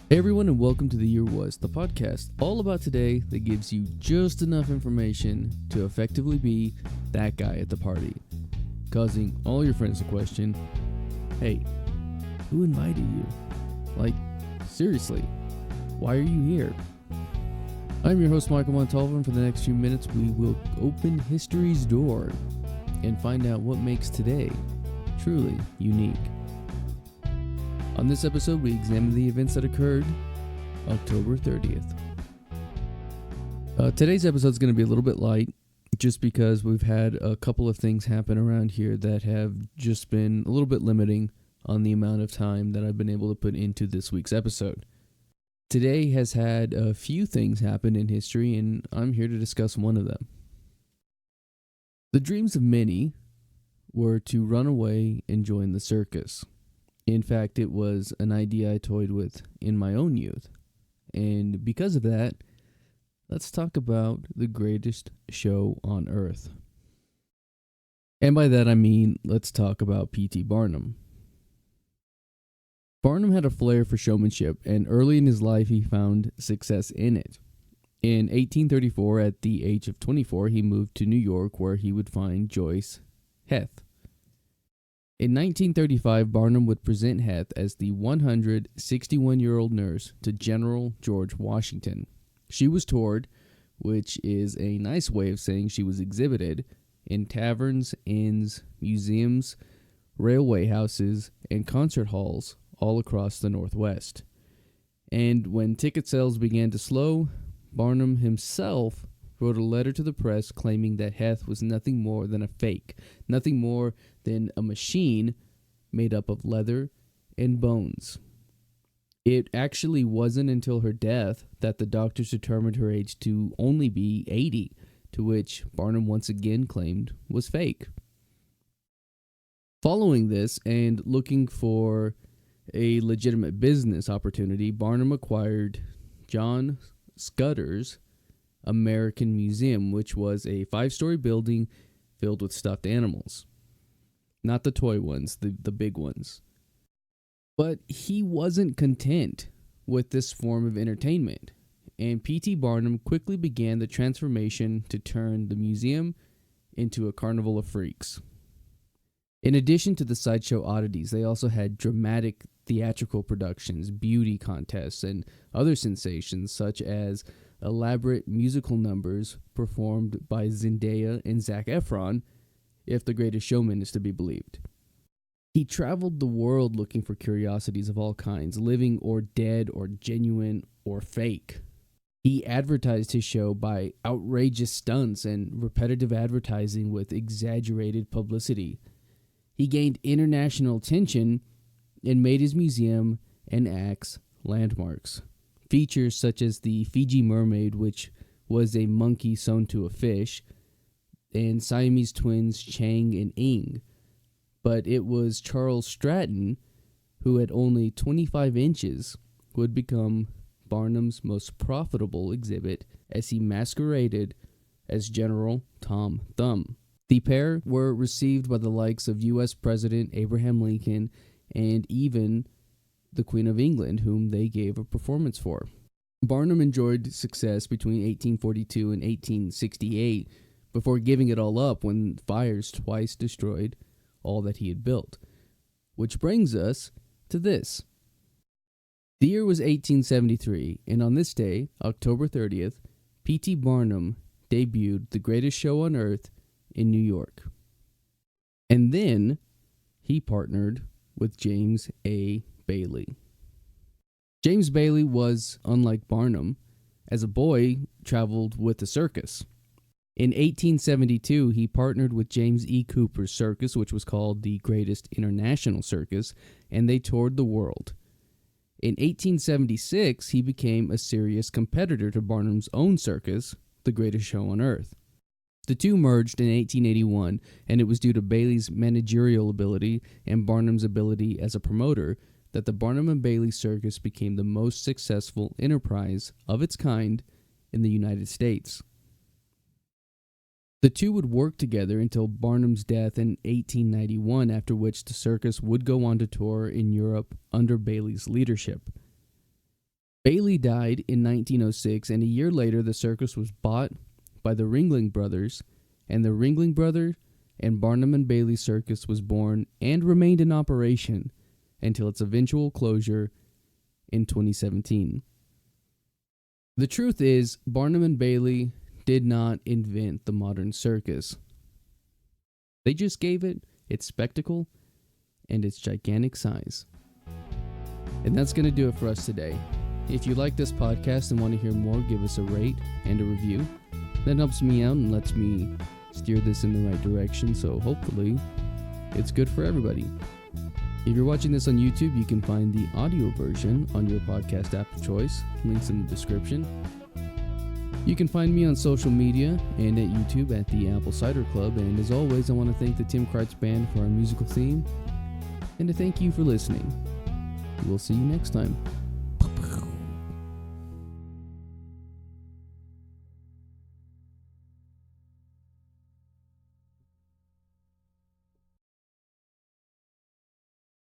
Hey everyone, and welcome to The Year Was, the podcast all about today that gives you just enough information to effectively be that guy at the party, causing all your friends to question, hey, who invited you? Like, seriously, why are you here? I'm your host, Michael Montalvo, and for the next few minutes we will open history's door and find out what makes today truly unique. On this episode, we examine the events that occurred October 30th. Today's episode is going to be a little bit light, just because we've had a couple of things happen around here that have just been a little bit limiting on the amount of time that I've been able to put into this week's episode. Today has had a few things happen in history, and I'm here to discuss one of them. The dreams of many were to run away and join the circus. In fact, it was an idea I toyed with in my own youth. And because of that, let's talk about the greatest show on earth. And by that I mean, let's talk about P.T. Barnum. Barnum had a flair for showmanship, and early in his life he found success in it. In 1834, at the age of 24, he moved to New York, where he would find Joyce Heth. In 1935, Barnum would present Heth as the 161-year-old nurse to General George Washington. She was toured, which is a nice way of saying she was exhibited, in taverns, inns, museums, railway houses, and concert halls all across the Northwest. And when ticket sales began to slow, Barnum himself wrote a letter to the press claiming that Heth was nothing more than a fake, nothing more than a machine made up of leather and bones. It actually wasn't until her death that the doctors determined her age to only be 80, to which Barnum once again claimed was fake. Following this, and looking for a legitimate business opportunity, Barnum acquired John Scudder's American Museum, which was a 5-story building filled with stuffed animals. Not the toy ones, the big ones. But he wasn't content with this form of entertainment, and P.T. Barnum quickly began the transformation to turn the museum into a carnival of freaks. In addition to the sideshow oddities, they also had dramatic theatrical productions, beauty contests, and other sensations such as elaborate musical numbers performed by Zendaya and Zac Efron, if The Greatest Showman is to be believed. He traveled the world looking for curiosities of all kinds, living or dead or genuine or fake. He advertised his show by outrageous stunts and repetitive advertising with exaggerated publicity. He gained international attention and made his museum and acts landmarks. Features such as the Fiji mermaid, which was a monkey sewn to a fish, and Siamese twins Chang and Ing. But it was Charles Stratton, who at only 25 inches would become Barnum's most profitable exhibit as he masqueraded as General Tom Thumb. The pair were received by the likes of U.S. President Abraham Lincoln and even the Queen of England, whom they gave a performance for. Barnum enjoyed success between 1842 and 1868 before giving it all up when fires twice destroyed all that he had built. Which brings us to this. The year was 1873, and on this day, October 30th, P.T. Barnum debuted The Greatest Show on Earth in New York. And then he partnered with James A. Bailey. James Bailey was, unlike Barnum, as a boy, traveled with the circus. In 1872, he partnered with James E. Cooper's circus, which was called the Greatest International Circus, and they toured the world. In 1876, he became a serious competitor to Barnum's own circus, The Greatest Show on Earth. The two merged in 1881, and it was due to Bailey's managerial ability and Barnum's ability as a promoter that the Barnum and Bailey Circus became the most successful enterprise of its kind in the United States. The two would work together until Barnum's death in 1891, after which the circus would go on to tour in Europe under Bailey's leadership. Bailey died in 1906, and a year later the circus was bought by the Ringling Brothers, and the Ringling Brother and Barnum and Bailey Circus was born and remained in operation until its eventual closure in 2017. The truth is, Barnum and Bailey did not invent the modern circus. They just gave it its spectacle and its gigantic size. And that's going to do it for us today. If you like this podcast and want to hear more, give us a rate and a review. That helps me out and lets me steer this in the right direction, so hopefully it's good for everybody. If you're watching this on YouTube, you can find the audio version on your podcast app of choice. Links in the description. You can find me on social media and at YouTube at the Apple Cider Club. And as always, I want to thank the Tim Kreitz Band for our musical theme and to thank you for listening. We'll see you next time.